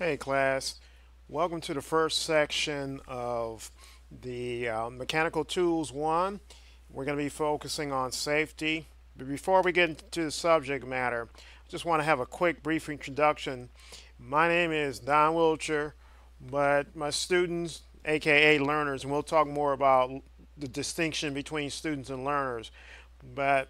Hey class, welcome to the first section of the Mechanical Tools 1. We're going to be focusing on safety. But before we get into the subject matter, I just want to have a quick brief introduction. My name is Don Wilcher, but my students, aka learners, and we'll talk more about the distinction between students and learners, but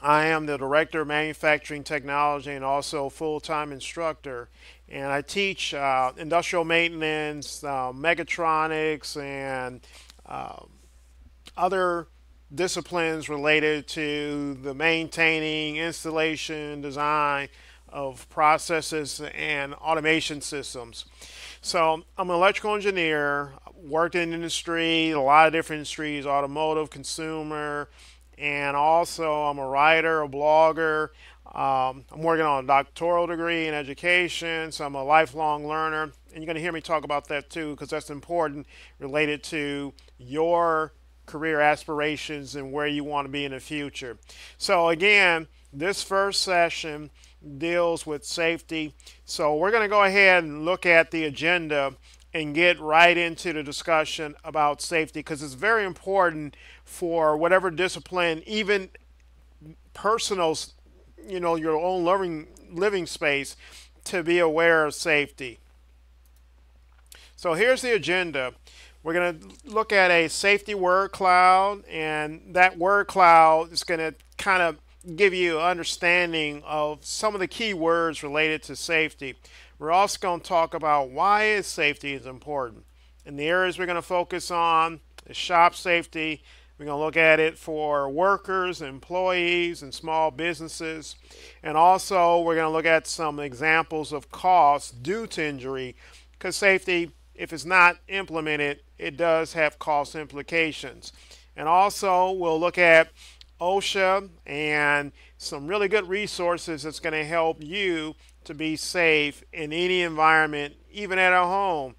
I am the Director of Manufacturing Technology and also full-time instructor. And I teach industrial maintenance, mechatronics, and uh, other disciplines related to the maintaining, installation, design of processes and automation systems. So I'm an electrical engineer, worked in industry, a lot of different industries, automotive, consumer, and also I'm a writer, a blogger. I'm working on a doctoral degree in education, so I'm a lifelong learner. And you're going to hear me talk about that too, because that's important related to your career aspirations and where you want to be in the future. So again, this first session deals with safety. So we're going to go ahead and look at the agenda and get right into the discussion about safety because it's very important for whatever discipline, even personal, your own living space, to be aware of safety. So here's the agenda. We're going to look at a safety word cloud, and that word cloud is going to kind of give you an understanding of some of the key words related to safety. We're also going to talk about why is safety is important. And the areas we're going to focus on is shop safety. We're going to look at it for workers, employees, and small businesses. And also we're going to look at some examples of costs due to injury, because safety, if it's not implemented, it does have cost implications. And also we'll look at OSHA and some really good resources that's going to help you to be safe in any environment, even at a home.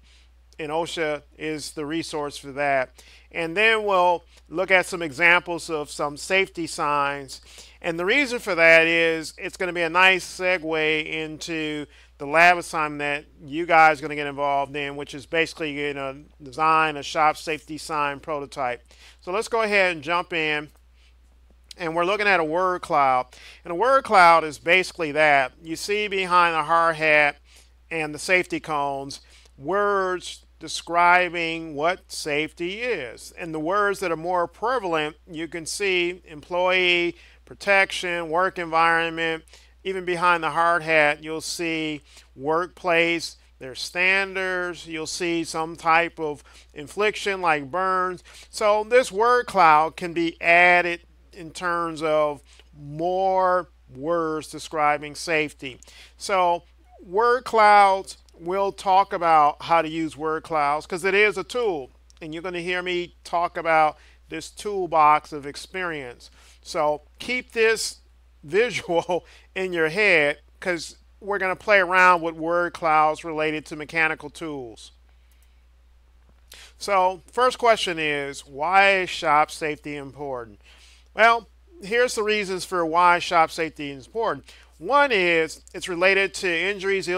And OSHA is the resource for that. And then we'll look at some examples of some safety signs. And the reason for that is it's going to be a nice segue into the lab assignment that you guys are going to get involved in, which is basically going to design a shop safety sign prototype. So let's go ahead and jump in. And we're looking at a word cloud. And a word cloud is basically that. You see behind the hard hat and the safety cones, words describing what safety is. And the words that are more prevalent, you can see employee, protection, work environment. Even behind the hard hat, you'll see workplace, there's standards, you'll see some type of infliction like burns. So this word cloud can be added in terms of more words describing safety. So word clouds, we'll talk about how to use word clouds because it is a tool, and you're going to hear me talk about this toolbox of experience. So keep this visual in your head because we're going to play around with word clouds related to mechanical tools. So first question is, why is shop safety important? Well, here's the reasons for why shop safety is important. One is it's related to injuries,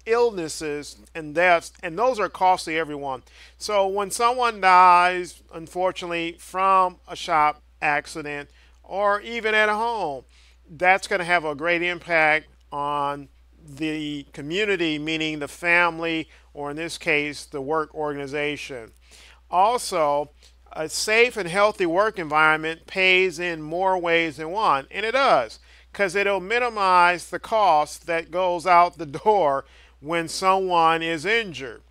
illnesses, and deaths, and those are costly to everyone. So when someone dies, unfortunately, from a shop accident or even at home, that's going to have a great impact on the community, meaning the family, or in this case, the work organization. Also, a safe and healthy work environment pays in more ways than one, and it does, because it'll minimize the cost that goes out the door when someone is injured.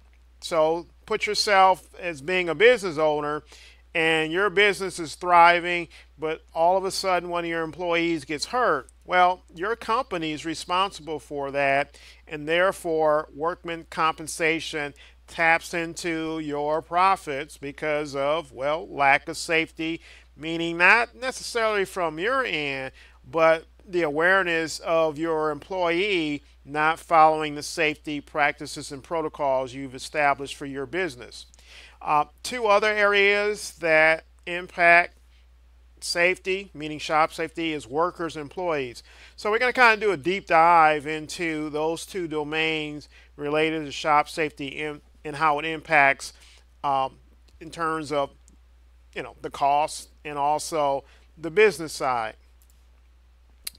So put yourself as being a business owner and your business is thriving, but all of a sudden one of your employees gets hurt. Well, your company is responsible for that, and therefore workman compensation taps into your profits because of, well, lack of safety, meaning not necessarily from your end, but the awareness of your employee not following the safety practices and protocols you've established for your business. Two other areas that impact safety, meaning shop safety, is workers and employees. So we're going to kind of do a deep dive into those two domains related to shop safety and how it impacts um, in terms of the cost and also the business side.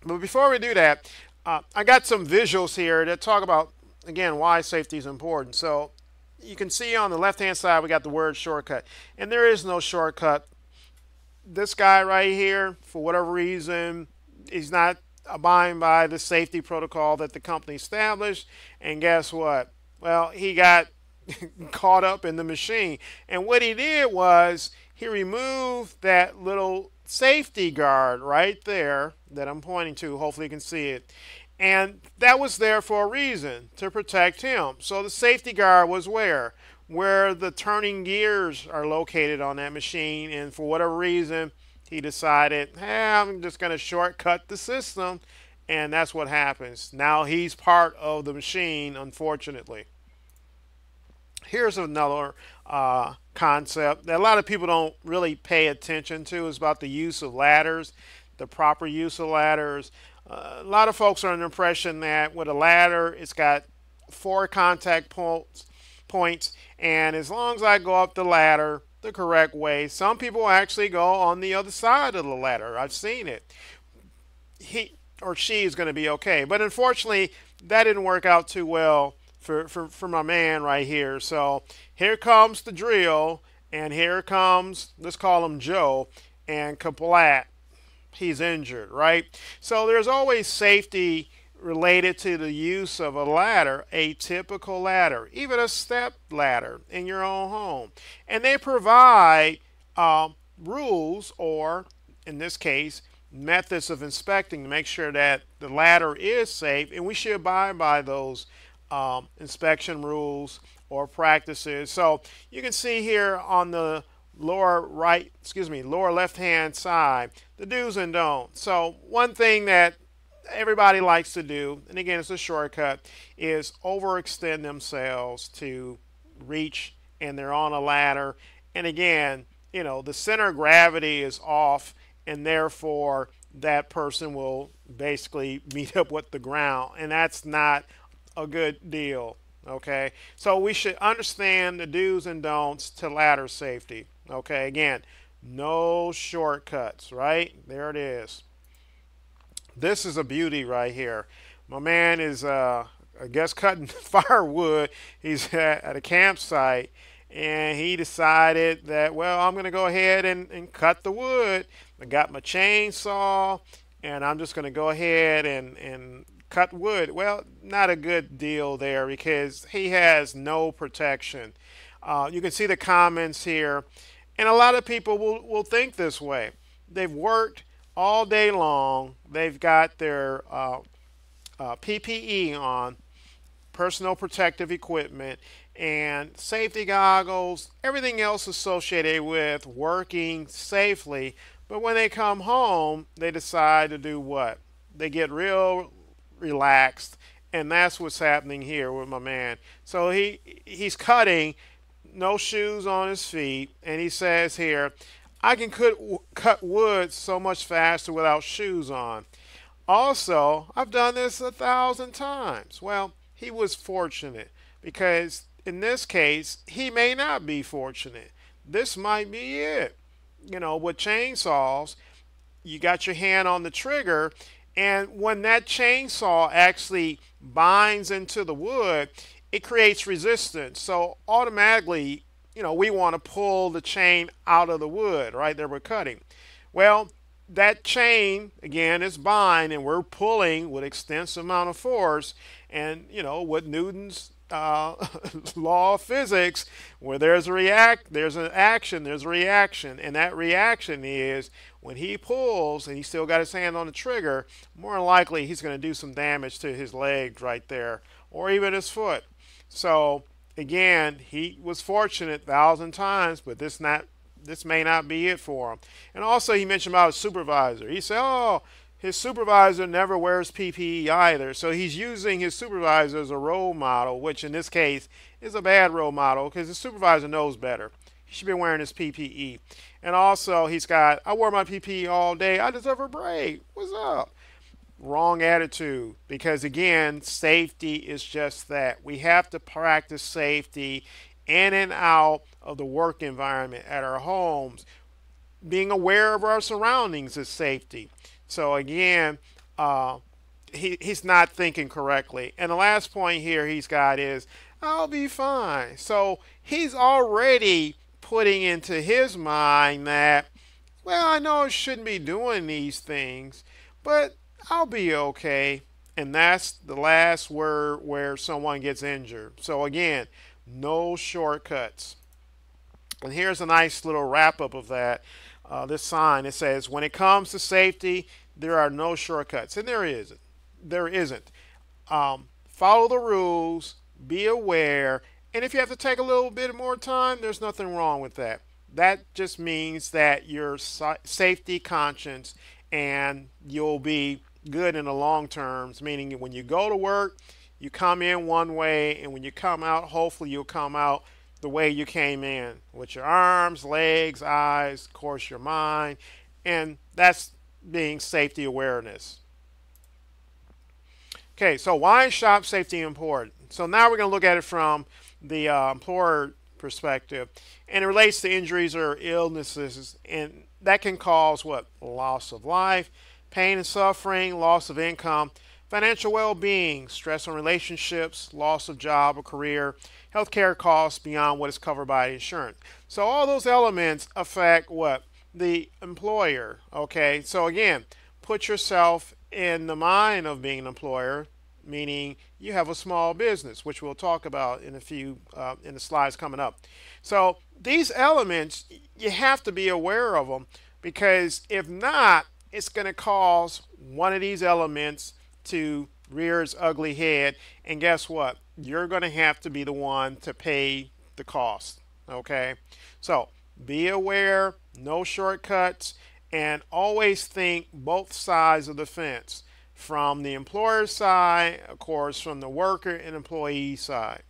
But before we do that, I got some visuals here that talk about, again, why safety is important. So you can see on the left-hand side, we got the word shortcut. And there is no shortcut. This guy right here, for whatever reason, is not abiding by the safety protocol that the company established. And guess what? Well, he got caught up in the machine. And what he did was he removed that little safety guard right there that I'm pointing to. Hopefully you can see it. And that was there for a reason, to protect him. So the safety guard was where? Where the turning gears are located on that machine. And for whatever reason, he decided, hey, I'm just going to shortcut the system. And that's what happens. Now he's part of the machine, unfortunately. Here's another concept that a lot of people don't really pay attention to. Is about the use of ladders, the proper use of ladders. A lot of folks are under the impression that with a ladder, it's got 4 contact points, and as long as I go up the ladder the correct way, some people actually go on the other side of the ladder. I've seen it. He or she is going to be okay. But unfortunately, that didn't work out too well for my man right here. So here comes the drill, and here comes, let's call him Joe, and kaplat, he's injured, right? So there's always safety related to the use of a ladder, a typical ladder, even a step ladder in your own home. And they provide rules, or in this case, methods of inspecting to make sure that the ladder is safe, and we should abide by those inspection rules or practices. So you can see here on the lower left hand side, the do's and don'ts. So one thing that everybody likes to do, and again it's a shortcut, is overextend themselves to reach, and they're on a ladder, and again, the center of gravity is off, and therefore that person will basically meet up with the ground, and that's not a good deal. Okay, so we should understand the do's and don'ts to ladder safety. Okay, again, no shortcuts, right? There it is. This is a beauty right here. My man is, I guess, cutting firewood. He's at a campsite, and he decided that, well, I'm going to go ahead and cut the wood. I got my chainsaw, and I'm just going to go ahead and cut wood. Well, not a good deal there because he has no protection. You can see the comments here, and a lot of people will think this way. They've worked all day long. They've got their PPE on, personal protective equipment, and safety goggles, everything else associated with working safely. But when they come home, they decide to do what? They get real relaxed, and that's what's happening here with my man. So he's cutting, no shoes on his feet, and he says here, I can cut wood so much faster without shoes on. Also, I've done this 1,000 times. Well, he was fortunate, because in this case, he may not be fortunate. This might be it. With chainsaws, you got your hand on the trigger, and when that chainsaw actually binds into the wood, it creates resistance. So automatically, we want to pull the chain out of the wood, right, that we're cutting. Well, that chain, again, is bind, and we're pulling with extensive amount of force. And, with Newton's law of physics, where there's an action, there's a reaction. And that reaction is when he pulls and he's still got his hand on the trigger, more than likely he's going to do some damage to his leg right there, or even his foot. So again, he was fortunate 1,000 times, but this may not be it for him. And also he mentioned about his supervisor. He said, oh, his supervisor never wears PPE either. So he's using his supervisor as a role model, which in this case is a bad role model because his supervisor knows better. he should be wearing his PPE. And also, he's got, I wore my PPE all day. I deserve a break. What's up? Wrong attitude, because again, safety is just that. We have to practice safety in and out of the work environment at our homes. Being aware of our surroundings is safety. So again, he's not thinking correctly. And the last point here he's got is, I'll be fine. So he's already putting into his mind that, well, I know I shouldn't be doing these things, but I'll be okay. And that's the last word where someone gets injured. So again, no shortcuts. And here's a nice little wrap up of that. This sign, it says, when it comes to safety, there are no shortcuts. And there isn't. There isn't. Follow the rules, be aware, and if you have to take a little bit more time, there's nothing wrong with that. That just means that you're safety conscious and you'll be good in the long terms, meaning when you go to work, you come in one way, and when you come out, hopefully you'll come out the way you came in, with your arms, legs, eyes, of course your mind, and that's being safety awareness. Okay, so why is shop safety important? So now we're going to look at it from the employer perspective, and it relates to injuries or illnesses, and that can cause what? Loss of life, pain and suffering, loss of income, financial well-being, stress on relationships, loss of job or career, healthcare costs beyond what is covered by insurance. So all those elements affect what? The employer. Okay, so again, put yourself in the mind of being an employer, meaning you have a small business, which we'll talk about in a few in the slides coming up. So these elements, you have to be aware of them, because if not, it's going to cause one of these elements to rear its ugly head, and guess what? You're going to have to be the one to pay the cost. Okay, so be aware, no shortcuts, and always think both sides of the fence, from the employer side, of course, from the worker and employee side.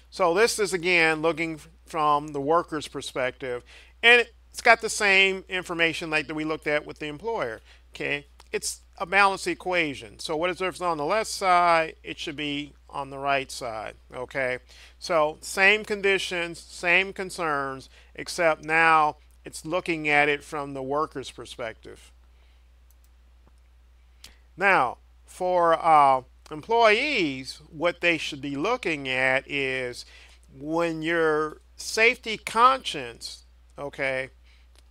So this is again looking from the worker's perspective, and it's got the same information like that we looked at with the employer. Okay, it's a balanced equation. So what is on the left side, it should be on the right side. Okay, so same conditions, same concerns, except now it's looking at it from the worker's perspective. Now, for employees, what they should be looking at is, when you're safety conscious, okay,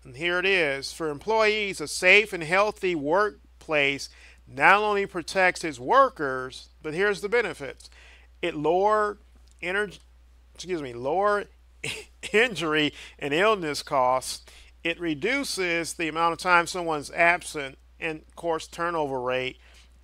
and here it is, for employees, a safe and healthy workplace not only protects its workers, but here's the benefits. It lower injury and illness costs. It reduces the amount of time someone's absent, and of course turnover rate.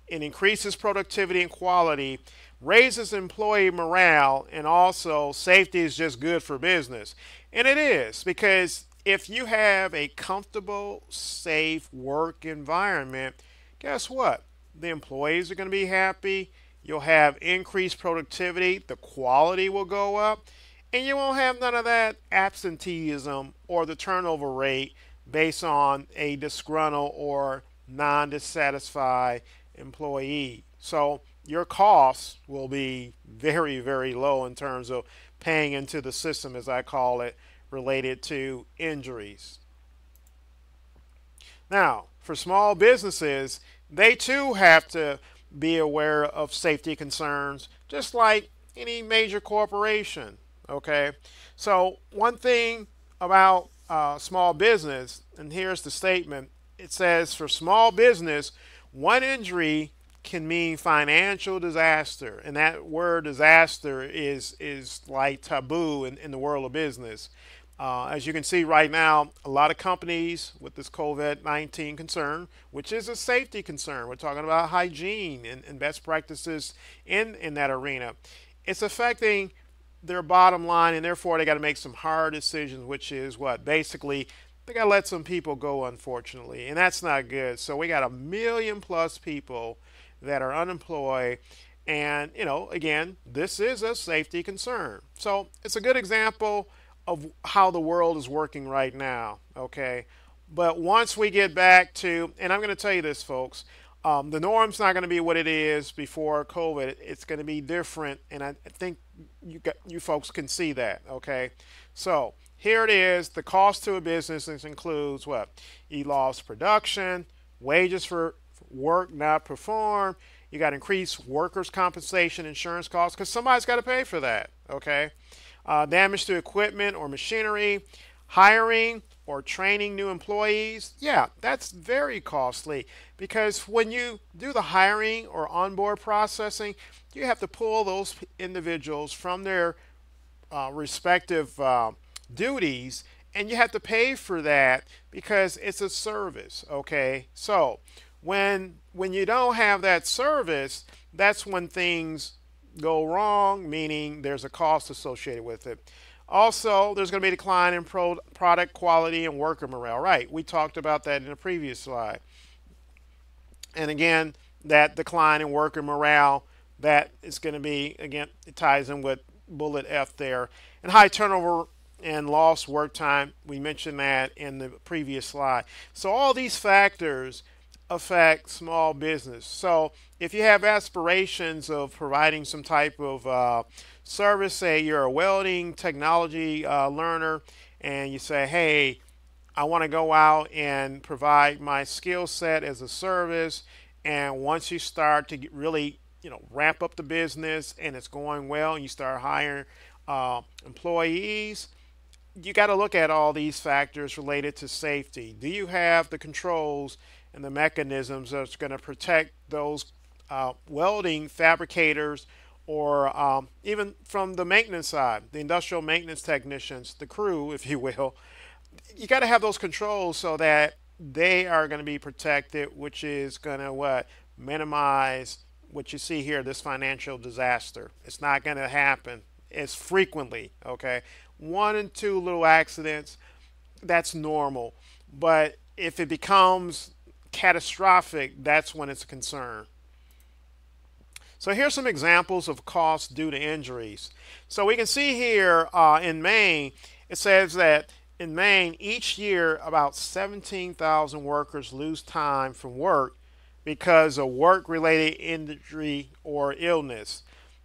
It increases productivity and quality, raises employee morale, and also safety is just good for business. And it is, because if you have a comfortable, safe work environment, guess what? The employees are going to be happy. You'll have increased productivity. The quality will go up. And you won't have none of that absenteeism or the turnover rate based on a disgruntled or non-dissatisfied employee. So your costs will be very, very low in terms of paying into the system, as I call it, related to injuries. Now, for small businesses, they too have to be aware of safety concerns, just like any major corporation. Okay, so one thing about small business, and here's the statement. It says, for small business, one injury can mean financial disaster, and that word disaster is like taboo in the world of business. As you can see right now, a lot of companies with this COVID-19 concern, which is a safety concern, we're talking about hygiene and best practices in that arena. It's affecting their bottom line, and therefore they got to make some hard decisions, which is what? Basically, they got to let some people go, unfortunately, and that's not good. So we got 1 million plus people that are unemployed, and again, this is a safety concern. So it's a good example of how the world is working right now. Okay, but once we get back to, and I'm going to tell you this, folks, the norm's not going to be what it is before COVID. It's going to be different, and I think you folks can see that. Okay, so here it is. The cost to a business includes what? You lost production, wages for work not performed. You got increased workers' compensation, insurance costs, because somebody's got to pay for that. Okay, damage to equipment or machinery, hiring or training new employees. Yeah, that's very costly because when you do the hiring or onboard processing, you have to pull those individuals from their respective duties, and you have to pay for that because it's a service. Okay, so when you don't have that service, that's when things go wrong, meaning there's a cost associated with it. Also, there's going to be a decline in product quality and worker morale. Right, we talked about that in the previous slide. And again, that decline in worker morale, that is going to be, again, it ties in with bullet F there. And high turnover and lost work time, we mentioned that in the previous slide. So all these factors affect small business. So if you have aspirations of providing some type of service, say you're a welding technology learner, and you say, hey, I want to go out and provide my skill set as a service. And once you start to really, ramp up the business and it's going well, and you start hiring employees, you got to look at all these factors related to safety. Do you have the controls and the mechanisms that's going to protect those welding fabricators, or even from the maintenance side, the industrial maintenance technicians, the crew, if you will? You got to have those controls so that they are going to be protected, which is going to minimize what you see here, this financial disaster. It's not going to happen as frequently. Okay, 1 and 2 little accidents, that's normal, but if it becomes catastrophic, that's when it's a concern. So here's some examples of costs due to injuries. So we can see here in Maine, it says that in Maine, each year about 17,000 workers lose time from work because of work-related injury or illness.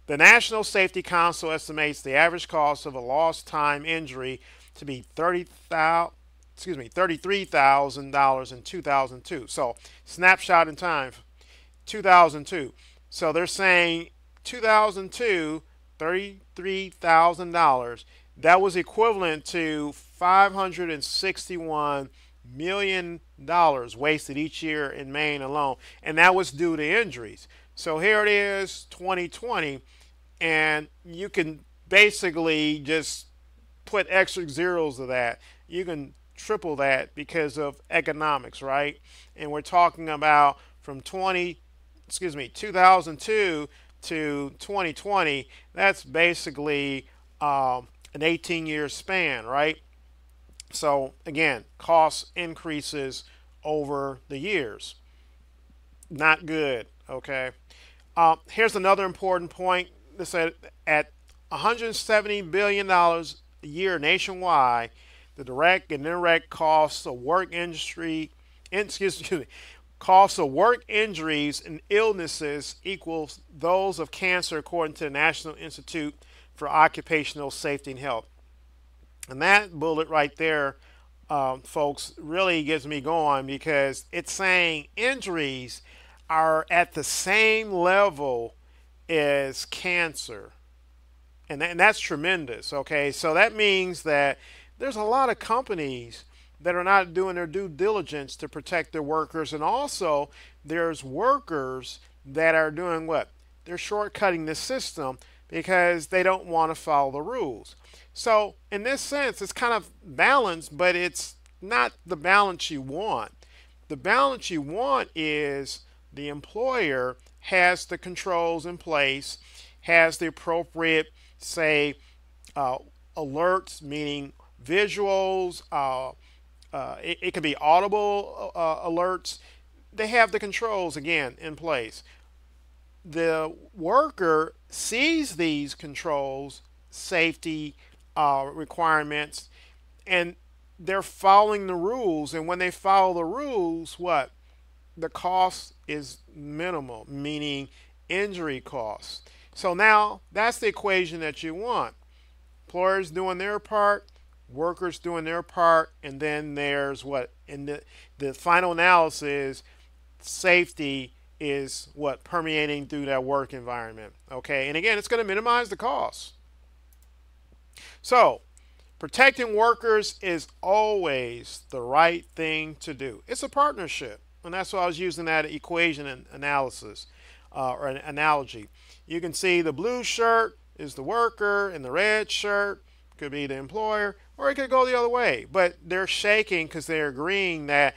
The National Safety Council estimates the average cost of a lost time injury to be $33,000 in 2002. So snapshot in time, 2002. So they're saying 2002, $33,000. That was equivalent to $561 million wasted each year in Maine alone, and that was due to injuries. So here it is, 2020, and you can basically just put extra zeros to that. You can triple that because of economics, right? And we're talking about from 2002 to 2020. That's basically an 18-year span, right? So again, cost increases over the years. Not good. Okay. Here's another important point. This at $170 billion a year nationwide, the direct and indirect costs of work costs of work injuries and illnesses equals those of cancer, according to the National Institute for Occupational Safety and Health. And that bullet right there, folks, really gets me going because it's saying injuries are at the same level as cancer. And that's tremendous, okay? So that means that there's a lot of companies that are not doing their due diligence to protect their workers. And also, there's workers that are doing what? They're shortcutting the system because they don't want to follow the rules. So in this sense, it's kind of balanced, but it's not the balance you want. The balance you want is the employer has the controls in place, has the appropriate, say, alerts, meaning visuals, it could be audible alerts. They have the controls, again, in place. The worker sees these controls, safety requirements, and they're following the rules. And when they follow the rules, what? The cost is minimal, meaning injury costs. So now that's the equation that you want. Employers doing their part, workers doing their part, and then there's what? And the final analysis, safety is what? Permeating through that work environment. Okay, and again, it's going to minimize the costs. So, protecting workers is always the right thing to do. It's a partnership, and that's why I was using that equation and analysis or an analogy. You can see the blue shirt is the worker, and the red shirt could be the employer, or it could go the other way. But they're shaking because they're agreeing that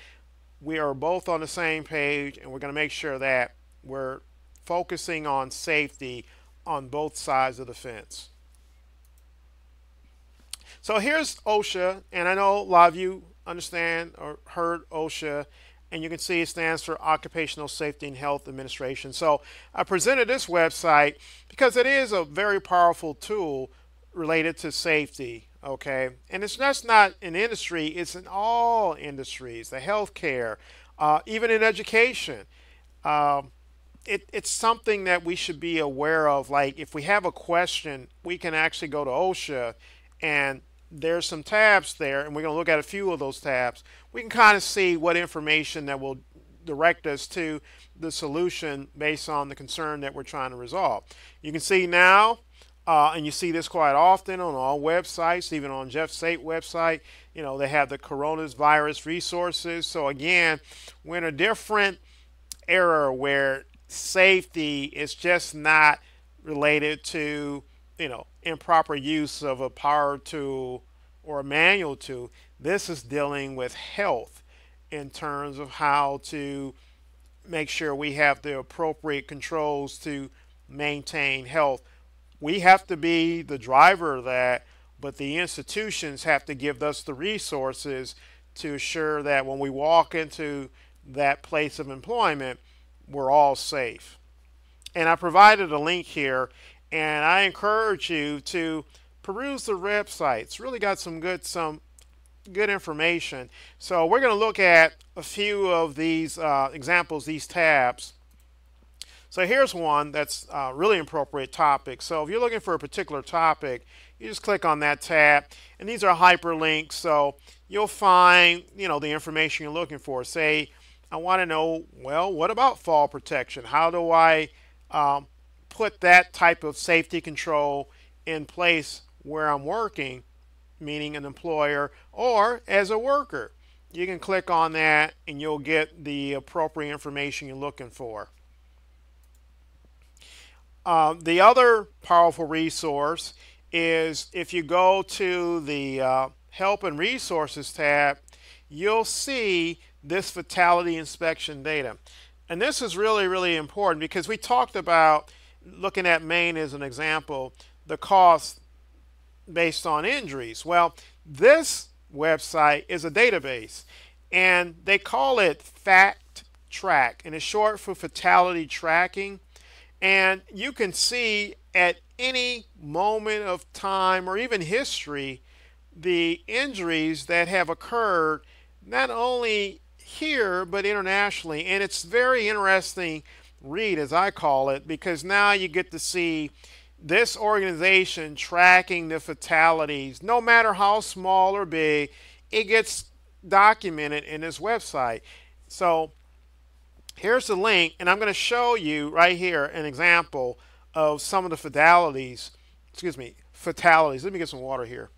we are both on the same page, and we're going to make sure that we're focusing on safety on both sides of the fence. So here's OSHA, and I know a lot of you understand or heard OSHA, and you can see it stands for Occupational Safety and Health Administration. So I presented this website because it is a very powerful tool related to safety, okay? And it's just not in industry, it's in all industries, the healthcare, even in education. It's something that we should be aware of. Like if we have a question, we can actually go to OSHA, and there's some tabs there, and we're going to look at a few of those tabs. We can kind of see what information that will direct us to the solution based on the concern that we're trying to resolve. You can see now, and you see this quite often on all websites, even on Jeff Sate website, you know, they have the coronavirus resources. So again, we're in a different era where safety is just not related to, you know, improper use of a power tool or a manual tool. This is dealing with health in terms of how to make sure we have the appropriate controls to maintain health. We have to be the driver of that, but the institutions have to give us the resources to assure that when we walk into that place of employment, we're all safe. And I provided a link here, and I encourage you to peruse the website. It's really got some good information. So we're going to look at a few of these examples, these tabs. So here's one that's really appropriate topic. So if you're looking for a particular topic, you just click on that tab, and these are hyperlinks. So you'll find, you know, the information you're looking for. Say, I want to know, well, what about fall protection? How do I put that type of safety control in place where I'm working, meaning an employer or as a worker? You can click on that, and you'll get the appropriate information you're looking for. The other powerful resource is if you go to the Help and Resources tab, you'll see this fatality inspection data. And this is really, really important because we talked about, looking at Maine as an example, the cost based on injuries. Well, this website is a database, and they call it Fact Track, and it's short for fatality tracking. And you can see at any moment of time or even history the injuries that have occurred, not only here but internationally. And it's very interesting read, as I call it, because now you get to see this organization tracking the fatalities, no matter how small or big. It gets documented in this website. So here's the link, and I'm going to show you right here an example of some of the fatalities. Fatalities. Let me get some water here.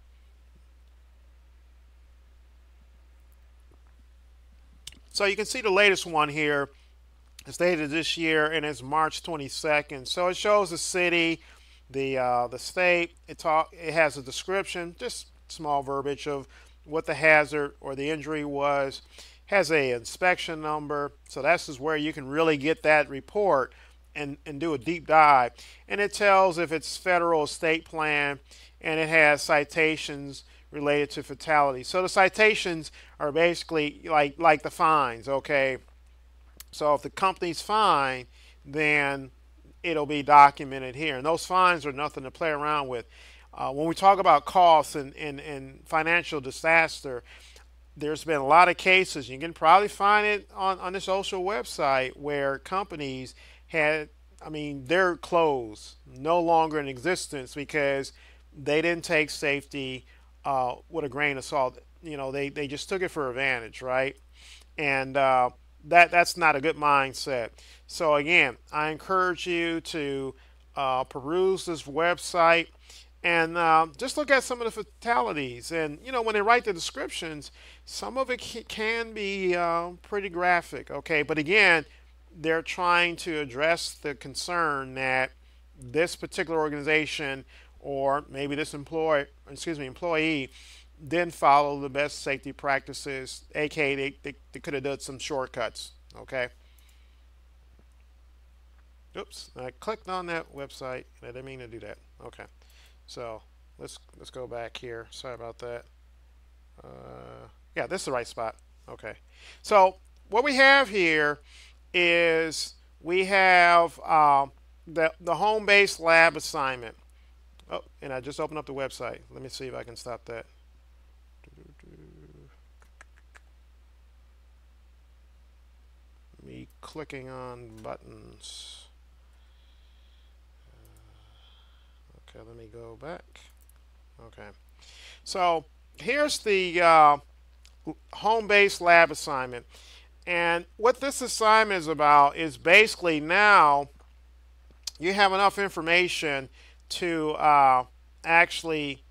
So you can see the latest one here. It's dated this year, and it's March 22nd. So it shows the city, the state. It has a description, just small verbiage of what the hazard or the injury was. Has a inspection number, so this is where you can really get that report and do a deep dive. And it tells if it's federal or state plan, and it has citations related to fatality. So the citations are basically like the fines, okay? So if the company's fine, then it'll be documented here. And those fines are nothing to play around with. When we talk about costs and financial disaster, there's been a lot of cases. You can probably find it on this social website where companies had, I mean, their clothes no longer in existence because they didn't take safety with a grain of salt. You know, they just took it for advantage, right? And that's not a good mindset. So again, I encourage you to peruse this website and just look at some of the fatalities. And you know, when they write the descriptions, some of it can be pretty graphic. Okay, but again, they're trying to address the concern that this particular organization or maybe this employee didn't follow the best safety practices, aka they could have done some shortcuts. Okay. Oops, I clicked on that website and I didn't mean to do that. Okay. So let's go back here. Sorry about that. Yeah, this is the right spot. Okay. So what we have here is we have the home-based lab assignment. Oh, and I just opened up the website. Let me see if I can stop that. Me clicking on buttons. Okay, let me go back. Okay. So here's the home-based lab assignment. And what this assignment is about is basically now you have enough information to actually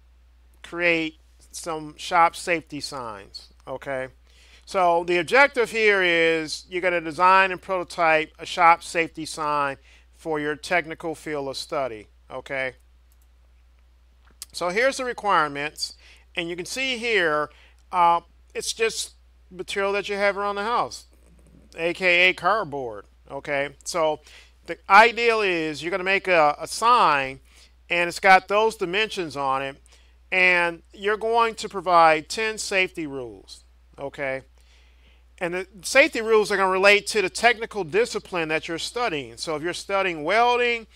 create some shop safety signs. Okay. So the objective here is you're going to design and prototype a shop safety sign for your technical field of study. Okay. So here's the requirements, and you can see here it's just material that you have around the house, aka cardboard. Okay, so the ideal is you're going to make a sign, and it's got those dimensions on it, and you're going to provide 10 safety rules. Okay, and the safety rules are going to relate to the technical discipline that you're studying. So if you're studying welding,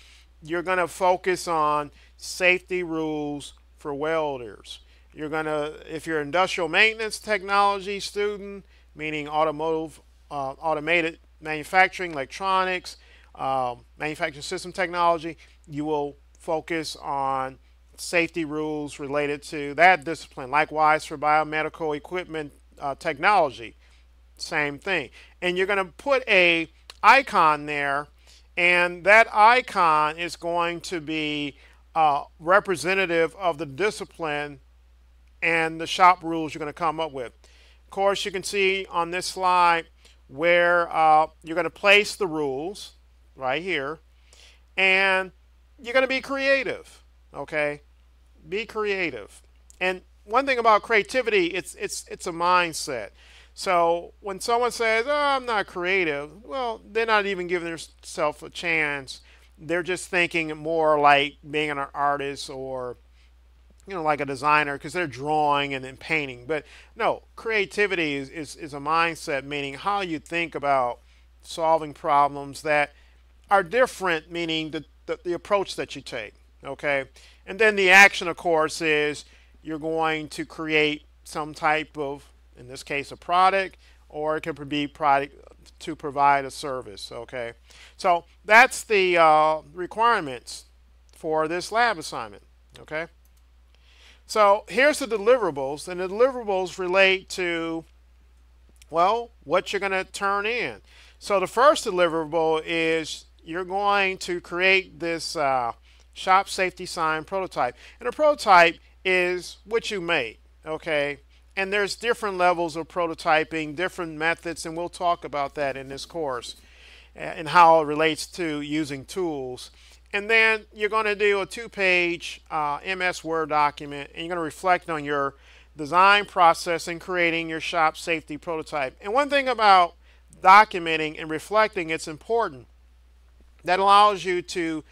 you're going to focus on safety rules for welders. You're going to, if you're industrial maintenance technology student, meaning automotive, automated manufacturing, electronics, manufacturing system technology, you will focus on safety rules related to that discipline. Likewise for biomedical equipment technology, same thing. And you're going to put a icon there, and that icon is going to be representative of the discipline and the shop rules you're going to come up with. Of course, you can see on this slide where you're going to place the rules right here, and you're going to be creative. Okay, be creative. And one thing about creativity, it's a mindset. So when someone says, "Oh, I'm not creative," well, they're not even giving themselves a chance. They're just thinking more like being an artist or, you know, like a designer, because they're drawing and then painting. But no, creativity is a mindset, meaning how you think about solving problems that are different, meaning the approach that you take. Okay, and then the action, of course, is you're going to create some type of, in this case, a product, or it could be product to provide a service. Okay, so that's the requirements for this lab assignment. Okay, so here's the deliverables, and the deliverables relate to, well, what you're going to turn in. So the first deliverable is you're going to create this shop safety sign prototype, and a prototype is what you make. Okay, and there's different levels of prototyping, different methods, and we'll talk about that in this course and how it relates to using tools. And then you're going to do a 2-page MS Word document, and you're going to reflect on your design process in creating your shop safety prototype. And one thing about documenting and reflecting, it's important. That allows you to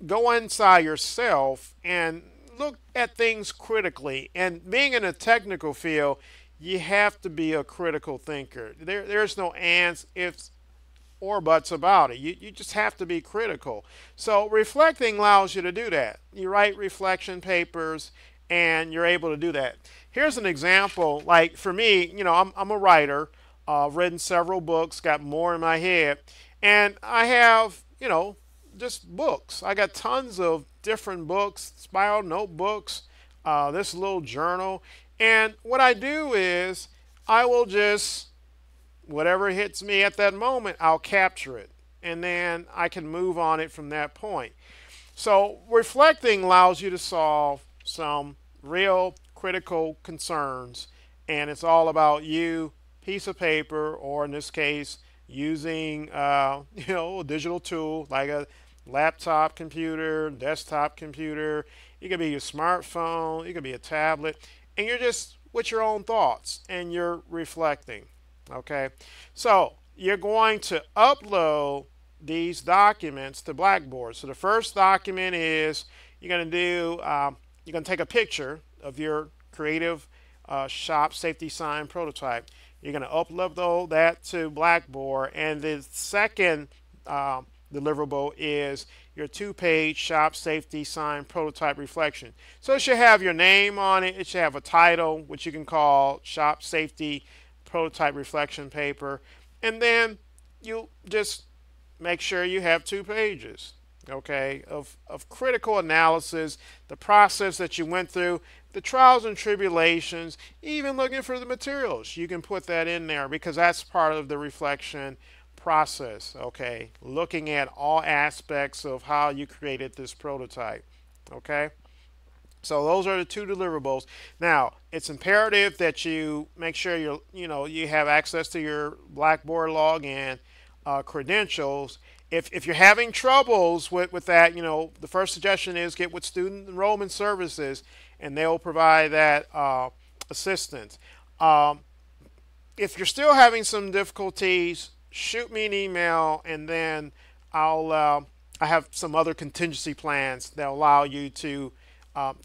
go inside yourself and look at things critically. And being in a technical field, you have to be a critical thinker. There's no ands, ifs, or buts about it. You just have to be critical. So reflecting allows you to do that. You write reflection papers and you're able to do that. Here's an example. Like for me, I'm a writer. I've written several books, got more in my head. And I have, just books. I got tons of different books, spiral notebooks, this little journal. And what I do is I will just, whatever hits me at that moment, I'll capture it. And then I can move on it from that point. So reflecting allows you to solve some real critical concerns. And it's all about you, piece of paper, or in this case, using a digital tool like a laptop computer, desktop computer. It could be your smartphone, it could be a tablet, and you're just with your own thoughts and you're reflecting. Okay, so you're going to upload these documents to Blackboard. So the first document is you're going to do you're going to take a picture of your creative shop safety sign prototype. You're going to upload that to Blackboard, and the second deliverable is your 2-page shop safety sign prototype reflection. So it should have your name on it. It should have a title, which you can call shop safety prototype reflection paper, and then you just make sure you have 2 pages, okay, of critical analysis, the process that you went through, the trials and tribulations, even looking for the materials. You can put that in there because that's part of the reflection process, okay, looking at all aspects of how you created this prototype, okay. So those are the 2 deliverables. Now, it's imperative that you make sure you have access to your Blackboard login credentials. If you're having troubles with that, the first suggestion is get with Student Enrollment Services, and they'll provide that assistance. If you're still having some difficulties, shoot me an email, and then I have some other contingency plans that allow you to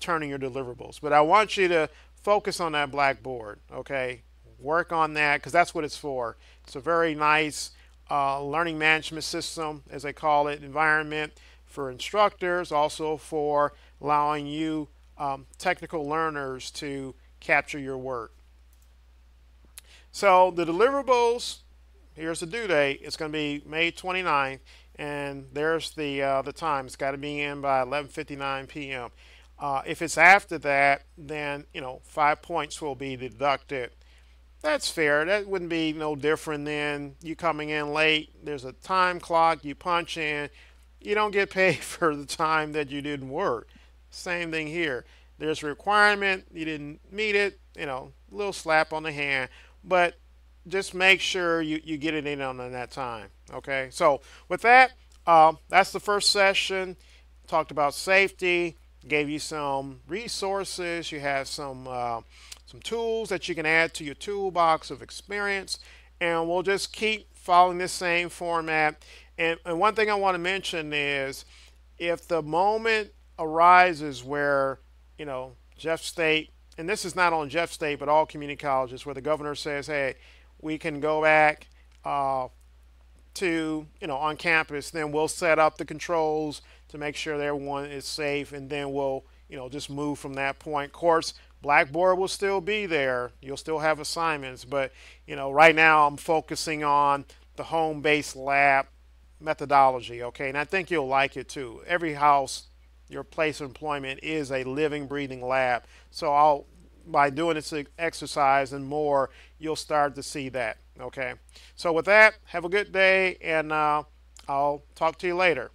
turn in your deliverables. But I want you to focus on that Blackboard, okay? Work on that because that's what it's for. It's a very nice learning management system, as they call it, environment for instructors, also for allowing you technical learners to capture your work. So the deliverables, here's the due date. It's going to be May 29th, and there's the time. It's got to be in by 11:59 p.m. If it's after that, then 5 points will be deducted. That's fair. That wouldn't be no different than you coming in late. There's a time clock. You punch in. You don't get paid for the time that you didn't work. Same thing here. There's a requirement. You didn't meet it. A little slap on the hand. But just make sure you get it in on that time. Okay. So with that, that's the first session. Talked about safety. Gave you some resources. You have some tools that you can add to your toolbox of experience, and we'll just keep following this same format. And one thing I want to mention is if the moment arises where Jeff State, and this is not on Jeff State but all community colleges, where the governor says, hey, we can go back to on campus, then we'll set up the controls to make sure that everyone is safe, and then we'll just move from that point. Of course, Blackboard will still be there. You'll still have assignments, but right now I'm focusing on the home-based lab methodology, okay? And I think you'll like it too. Every house, your place of employment is a living, breathing lab. So by doing this exercise and more, you'll start to see that, okay? So with that, have a good day, and I'll talk to you later.